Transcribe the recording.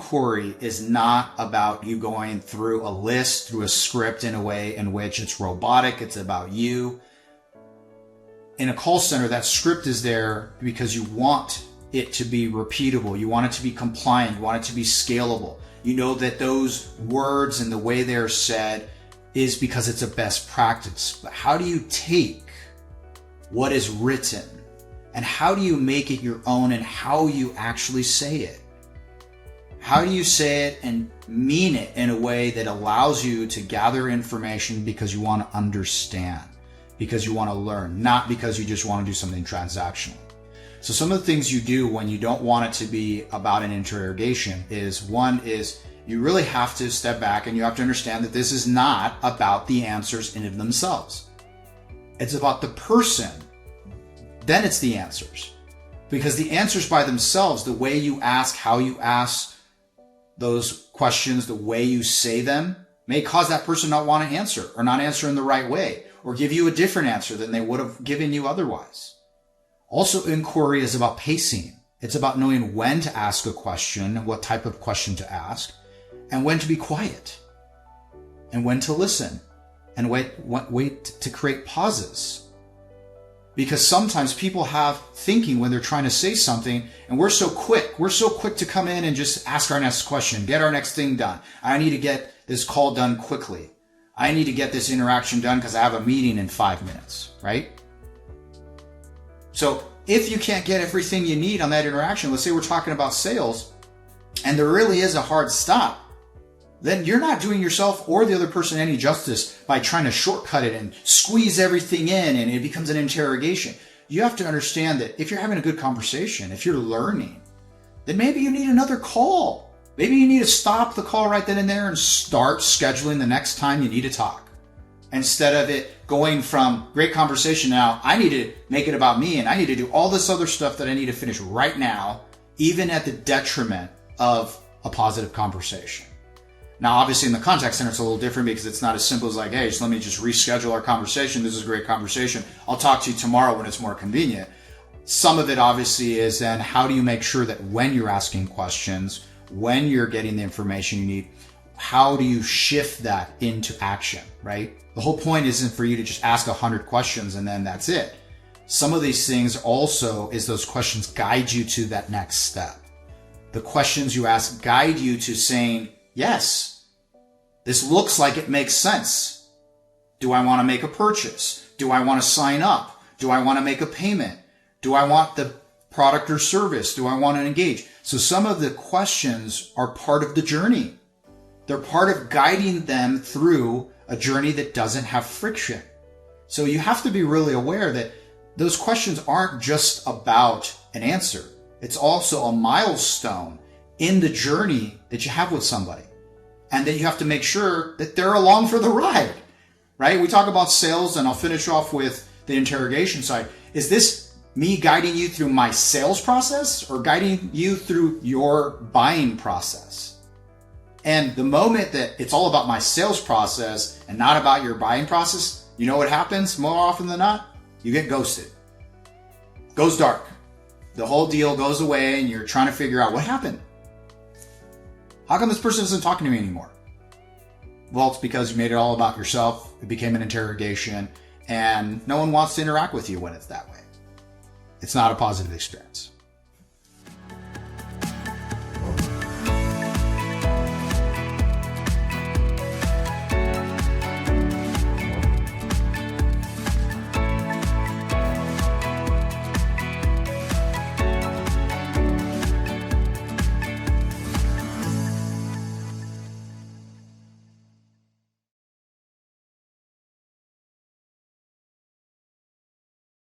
inquiry is not about you going through a list, through a script in a way in which it's robotic. It's about you. In a call center, that script is there because you want it to be repeatable. You want it to be compliant. You want it to be scalable. You know that those words and the way they're said is because it's a best practice. But how do you take what is written and how do you make it your own and how you actually say it? How do you say it and mean it in a way that allows you to gather information because you want to understand, because you want to learn, not because you just want to do something transactional? So some of the things you do when you don't want it to be about an interrogation is, one is you really have to step back and you have to understand that this is not about the answers in and of themselves. It's about the person. Then it's the answers. Because the answers by themselves, the way you ask, how you ask those questions, the way you say them, may cause that person not want to answer or not answer in the right way or give you a different answer than they would have given you otherwise. Also, inquiry is about pacing. It's about knowing when to ask a question, what type of question to ask, and when to be quiet, and when to listen, and wait to create pauses. Because sometimes people have thinking when they're trying to say something, and we're so quick to come in and just ask our next question, get our next thing done. I need to get this call done quickly. I need to get this interaction done because I have a meeting in 5 minutes, right? So if you can't get everything you need on that interaction, let's say we're talking about sales, and there really is a hard stop, then you're not doing yourself or the other person any justice by trying to shortcut it and squeeze everything in and it becomes an interrogation. You have to understand that if you're having a good conversation, if you're learning, then maybe you need another call. Maybe you need to stop the call right then and there and start scheduling the next time you need to talk. Instead of it going from great conversation, now I need to make it about me and I need to do all this other stuff that I need to finish right now, even at the detriment of a positive conversation. Now, obviously in the contact center, it's a little different because it's not as simple as like, hey, let me just reschedule our conversation. This is a great conversation. I'll talk to you tomorrow when it's more convenient. Some of it obviously is then how do you make sure that when you're asking questions, when you're getting the information you need, how do you shift that into action, right? The whole point isn't for you to just ask 100 questions and then that's it. Some of these things also is those questions guide you to that next step. The questions you ask guide you to saying, yes, this looks like it makes sense. Do I want to make a purchase? Do I want to sign up? Do I want to make a payment? Do I want the product or service? Do I want to engage? So some of the questions are part of the journey. They're part of guiding them through a journey that doesn't have friction. So you have to be really aware that those questions aren't just about an answer. It's also a milestone in the journey that you have with somebody. And that you have to make sure that they're along for the ride, right? We talk about sales, and I'll finish off with the interrogation side. Is this me guiding you through my sales process or guiding you through your buying process? And the moment that it's all about my sales process and not about your buying process, you know what happens more often than not? You get ghosted. Goes dark. The whole deal goes away and you're trying to figure out what happened. How come this person isn't talking to me anymore? Well, it's because you made it all about yourself. It became an interrogation and no one wants to interact with you when it's that way. It's not a positive experience.